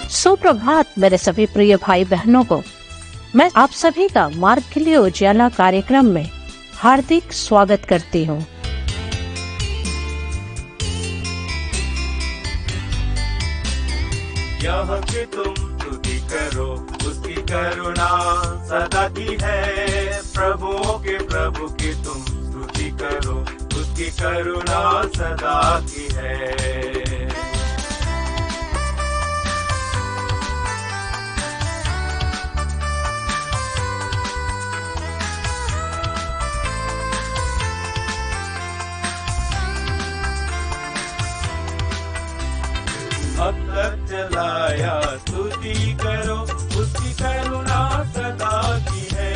सुप्रभात मेरे सभी प्रिय भाई बहनों को। मैं आप सभी का मार्ग के लिए उजाला कार्यक्रम में हार्दिक स्वागत करती हूँ। यह कि तुम स्तुति करो, उसकी करुणा सदा की है। प्रभुओं के प्रभु की तुम स्तुति करो, उसकी करुणा सदा की है। अब तक चलाया स्तुति करो, उसकी करुणा सदा की है।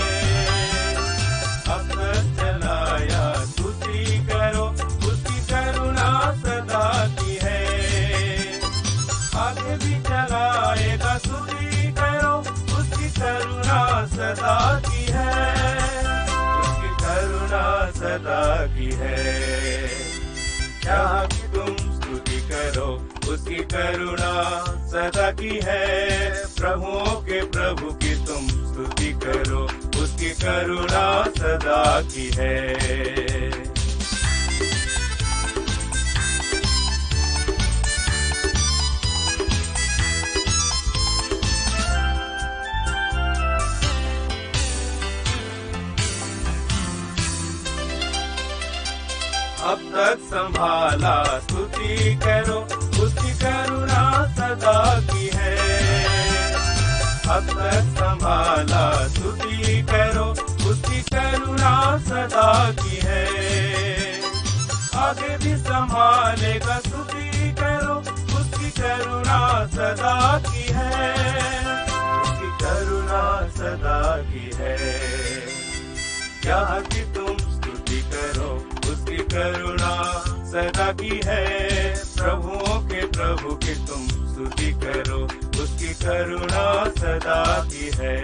अब तक चलाया स्तुति करो, उसकी करुणा सदा की है। आगे भी चलाएगा स्तुति करो, उसकी करुणा सदा की है। उसकी करुणा सदा की है। क्या कि तुम स्तुति करो, उसकी करुणा सदा की है। प्रभुओं के प्रभु की तुम स्तुति करो, उसकी करुणा सदा की है। अब तक संभाला स्तुति करो, उसकी करुणा सदा की है। अब तक संभाला स्तुति करो, उसकी करुणा सदा की है। आगे भी संभालेगा स्तुति करो, उसकी करुणा सदा की है। उसकी करुणा सदा की है। क्या कि तुम स्तुति करो, उसकी करुणा सदा की है। प्रभुओं के प्रभु की तुम स्तुति करो, उसकी करुणा सदा की है।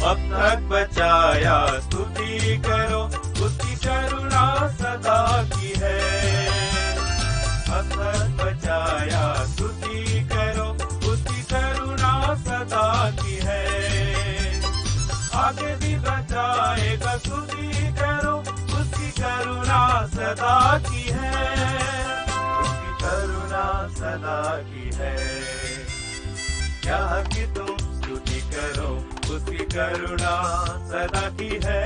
अब तक बचाया स्तुति करो, उसकी करुणा सदा की है। अब तक बचाया स्तुति करो, उसकी करुणा सदा की है। आगे भी बचाएगा स्तुति करो, उसकी करुणा सदा की है। उसकी करुणा सदा की है। क्या कि तुम स्तुति करो, उसकी करुणा सदा की है।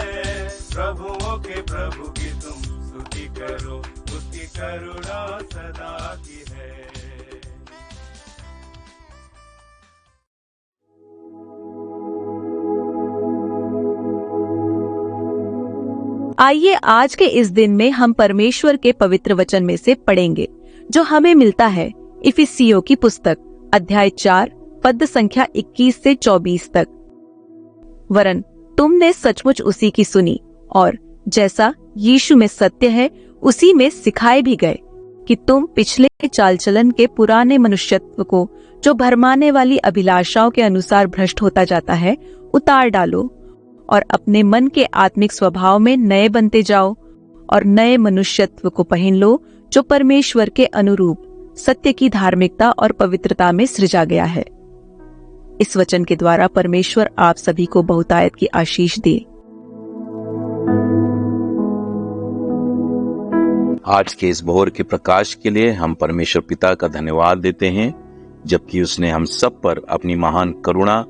प्रभुओं के प्रभु की तुम स्तुति करो, उसकी करुणा सदा की है। आइए आज के इस दिन में हम परमेश्वर के पवित्र वचन में से पढ़ेंगे, जो हमें मिलता है इफिसियों की पुस्तक अध्याय 4 पद संख्या 21 से 24 तक। वरन तुमने सचमुच उसी की सुनी और जैसा यीशु में सत्य है उसी में सिखाए भी गए कि तुम पिछले चाल चलन के पुराने मनुष्यत्व को, जो भरमाने वाली अभिलाषाओं के अनुसार भ्रष्ट होता जाता है, उतार डालो और अपने मन के आत्मिक स्वभाव में नए बनते जाओ और नए मनुष्यत्व को पहन लो, जो परमेश्वर के अनुरूप सत्य की धार्मिकता और पवित्रता में सृजा गया है। इस वचन के द्वारा परमेश्वर आप सभी को बहुतायत की आशीष दे। आज के इस भोर के प्रकाश के लिए हम परमेश्वर पिता का धन्यवाद देते हैं, जबकि उसने हम सब पर अपनी महान करुणा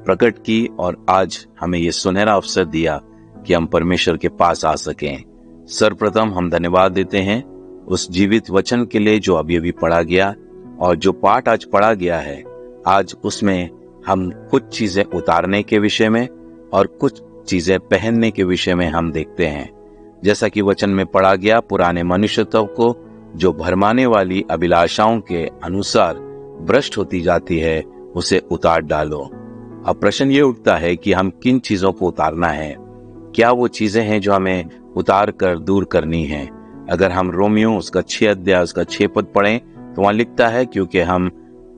प्रकट की और आज हमें ये सुनहरा अवसर दिया कि हम परमेश्वर के पास आ सकें। सर्वप्रथम हम धन्यवाद देते हैं उस जीवित वचन के लिए जो अभी अभी पढ़ा गया, और जो पाठ आज पढ़ा गया है, आज उसमें हम कुछ चीजें उतारने के विषय में और कुछ चीजें पहनने के विषय में हम देखते हैं। जैसा कि वचन में पढ़ा गया, पुराने मनुष्यत्व को, जो भरमाने वाली अभिलाषाओं के अनुसार भ्रष्ट होती जाती है, उसे उतार डालो। अब प्रश्न ये उठता है कि हम किन चीजों को उतारना है। क्या वो चीजें हैं जो हमें उतार कर दूर करनी है? अगर हम रोमियो उसका 6 अध्याय उसका 6 पद पढ़ें तो वहां लिखता है, क्योंकि हम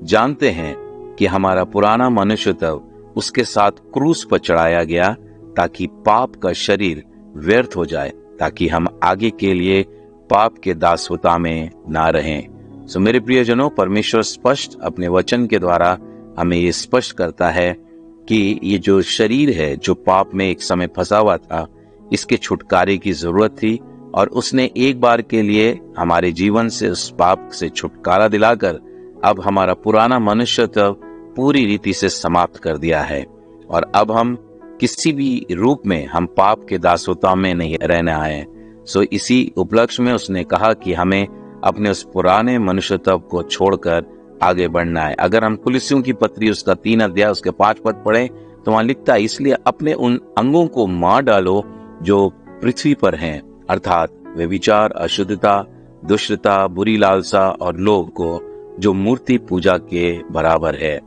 जानते हैं कि हमारा पुराना मनुष्य तब उसके साथ क्रूस पर चढ़ाया गया ताकि पाप का शरीर व्यर्थ हो जाए, ताकि हम आगे के लिए पाप के दासवता में ना रहें। सो मेरे प्रियजनों, परमेश्वर स्पष्ट अपने वचन के द्वारा हमें ये स्पष्ट करता है कि ये जो शरीर है जो पाप में एक समय फंसा हुआ था, इसके छुटकारे की जरूरत थी और उसने एक बार के लिए हमारे जीवन से उस पाप से छुटकारा दिलाकर अब हमारा पुराना मनुष्य तब पूरी रीति से समाप्त कर दिया है और अब हम किसी भी रूप में हम पाप के दासवता में नहीं रहने आए। सो इसी उपलक्ष्य में उसने कहा कि हमें अपने उस पुराने मनुष्यत्व को छोड़कर आगे बढ़ना है। अगर हम कुलिस्सियों की पत्री उसका 3 अध्याय उसके 5 पद पढ़ें तो वहां लिखता है, इसलिए अपने उन अंगों को मार डालो जो पृथ्वी पर हैं, अर्थात वे विचार, अशुद्धता, दुष्टता, बुरी लालसा और लोभ को जो मूर्ति पूजा के बराबर है।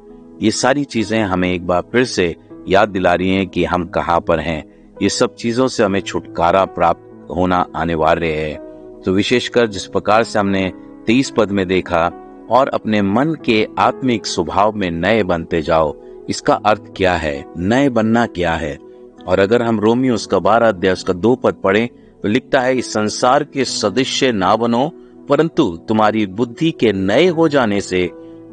ये सारी चीजें हमें एक बार फिर से याद दिला रही हैं कि हम कहाँ पर हैं। ये सब चीजों से हमें छुटकारा प्राप्त होना अनिवार्य है। तो विशेषकर जिस प्रकार से हमने 23 पद में देखा, और अपने मन के आत्मिक स्वभाव में नए बनते जाओ, इसका अर्थ क्या है? नए बनना क्या है? और अगर हम रोमियो उसका 12 अध्याय उसका 2 पद पढ़ें तो लिखता है, इस संसार के सदृश्य ना बनो, परंतु तुम्हारी बुद्धि के नए हो जाने से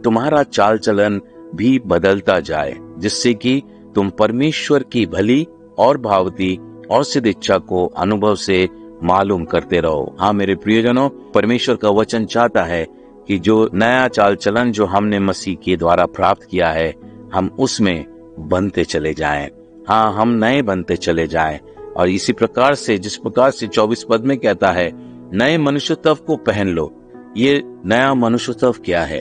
तुम्हारा चाल चलन भी बदलता जाए, जिससे कि तुम परमेश्वर की भली और भावती और सिद्ध इच्छा को अनुभव से मालूम करते रहो। हाँ मेरे प्रियजनों, परमेश्वर का वचन चाहता है कि जो नया चाल चलन जो हमने मसीह के द्वारा प्राप्त किया है, हम उसमें बनते चले जाएं। हाँ, हम नए बनते चले जाएं। और इसी प्रकार से जिस प्रकार से 24 पद में कहता है, नए मनुष्यत्व को पहन लो। ये नया मनुष्यत्व क्या है?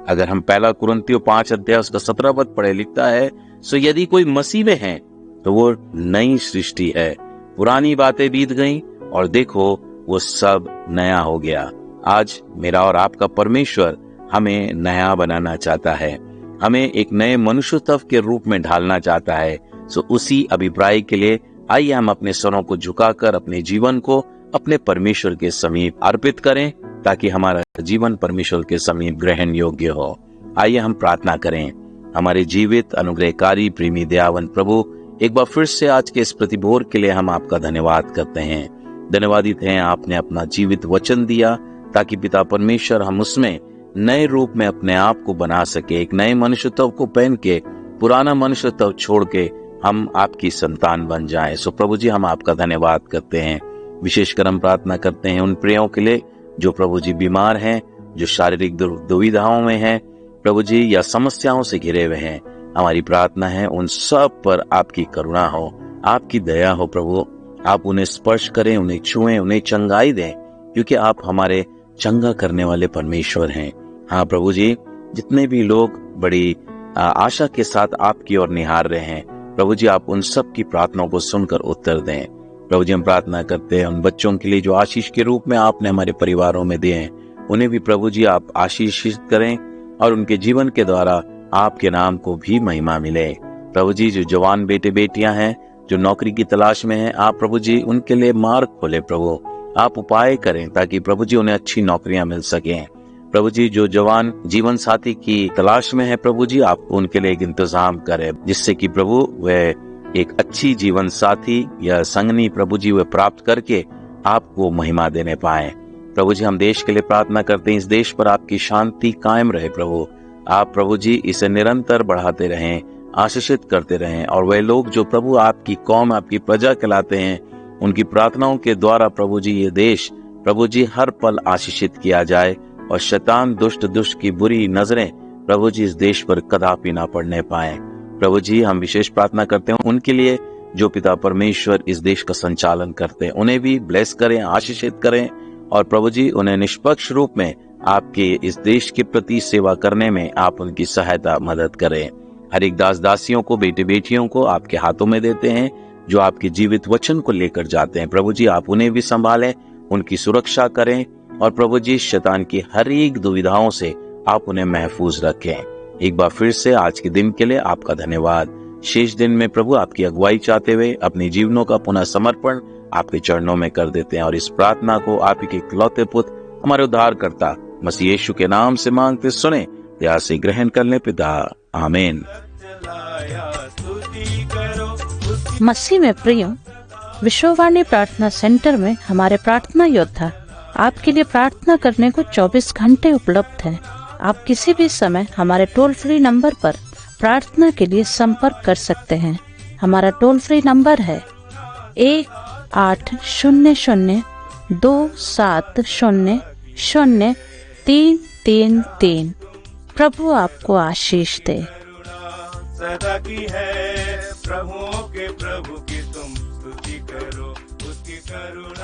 अगर हम 1 कुरिन्थियों 5 अध्याय उसका 17 पद पढ़े, लिखता है, सो यदि कोई मसीह में है तो वो नई सृष्टि है, पुरानी बातें बीत गईं और देखो वो सब नया हो गया। आज मेरा और आपका परमेश्वर हमें नया बनाना चाहता है, हमें एक नए मनुष्यत्व के रूप में ढालना चाहता है। सो उसी अभिप्राय के लिए आइए हम अपने स्वरों को झुकाकर अपने जीवन को अपने परमेश्वर के समीप अर्पित करें, ताकि हमारा जीवन परमेश्वर के समीप ग्रहण योग्य हो। आइए हम प्रार्थना करें। हमारे जीवित अनुग्रहकारी प्रेमी दयावान प्रभु, एक बार फिर से आज के इस प्रतिभोर के लिए हम आपका धन्यवाद करते हैं। धन्यवादित हैं, आपने अपना जीवित वचन दिया ताकि पिता परमेश्वर हम उसमें नए रूप में अपने आप को बना सके, एक नए मनुष्यत्व को पहन के पुराना मनुष्यत्व छोड़ के हम आपकी संतान बन जाएं। सो प्रभु जी, हम आपका धन्यवाद करते हैं। विशेषकर हम प्रार्थना करते हैं उन प्रियों के लिए जो प्रभु जी बीमार हैं, जो शारीरिक दुविधाओं में हैं प्रभु जी, या समस्याओं से घिरे हुए हैं। हमारी प्रार्थना है उन सब पर आपकी करुणा हो, आपकी दया हो प्रभु। आप उन्हें स्पर्श करें, उन्हें छुएं, उन्हें चंगाई दें, क्योंकि आप हमारे चंगा करने वाले परमेश्वर हैं। हाँ प्रभु जी, जितने भी लोग बड़ी आशा के साथ आपकी ओर निहार रहे हैं प्रभु जी, आप उन सब की प्रार्थनाओं को सुनकर उत्तर दें। प्रभु जी, हम प्रार्थना करते हैं उन बच्चों के लिए जो आशीष के रूप में आपने हमारे परिवारों में दिए हैं, उन्हें भी प्रभु जी आप आशीषित करें और उनके जीवन के द्वारा आपके नाम को भी महिमा मिले। प्रभु जी, जो जवान बेटे बेटियां हैं जो नौकरी की तलाश में हैं, आप प्रभु जी उनके लिए मार्ग खोले प्रभु, आप उपाय करें ताकि प्रभु जी उन्हें अच्छी नौकरियां मिल सकें। प्रभु जी, जो जवान जीवन साथी की तलाश में है प्रभु जी, आप उनके लिए एक इंतजाम करें, जिससे कि प्रभु वह एक अच्छी जीवन साथी या संगनी प्रभु जी वे प्राप्त करके आपको महिमा देने पाए। प्रभु जी, हम देश के लिए प्रार्थना करते हैं, इस देश पर आपकी शांति कायम रहे प्रभु। आप प्रभु जी इसे निरंतर बढ़ाते रहें, आशीषित करते रहें, और वे लोग जो प्रभु आपकी कौम, आपकी प्रजा कहलाते हैं, उनकी प्रार्थनाओं के द्वारा प्रभु जी ये देश प्रभु जी हर पल आशीषित किया जाए, और शैतान दुष्ट की बुरी नजरें प्रभु जी इस देश पर कदापि ना पड़ने पाए। प्रभु जी, हम विशेष प्रार्थना करते हैं उनके लिए जो पिता परमेश्वर इस देश का संचालन करते हैं, उन्हें भी ब्लेस करें, आशीषित करें, और प्रभु जी उन्हें निष्पक्ष रूप में आपके इस देश के प्रति सेवा करने में आप उनकी सहायता मदद करें। हर एक दास दासियों को, बेटे बेटियों को आपके हाथों में देते हैं, जो आपके जीवित वचन को लेकर जाते हैं। प्रभु जी, आप उन्हें भी संभालें, उनकी सुरक्षा करें, और प्रभु जी शैतान की हर एक दुविधाओं से आप उन्हें महफूज रखें। एक बार फिर से आज के दिन के लिए आपका धन्यवाद। शेष दिन में प्रभु आपकी अगुवाई चाहते हुए अपने जीवनों का पुनः समर्पण आपके चरणों में कर देते हैं, और इस प्रार्थना को आप ही के इकलौते पुत्र हमारे उद्धारकर्ता मसीह यीशु के नाम से मांगते सुने दया से ग्रहण कर ले पिता, आमीन। चलाया स्तुति करो उसकी मसीह में प्रिय, विश्ववाणी प्रार्थना सेंटर में हमारे प्रार्थना योद्धा आपके लिए प्रार्थना करने को 24 घंटे उपलब्ध है। आप किसी भी समय हमारे टोल फ्री नंबर पर प्रार्थना के लिए संपर्क कर सकते हैं। हमारा टोल फ्री नंबर है 1800-270-0333। प्रभु आपको आशीष दे। सदा की है, प्रभुओं के प्रभु की तुम स्तुति करो, उसकी करुणा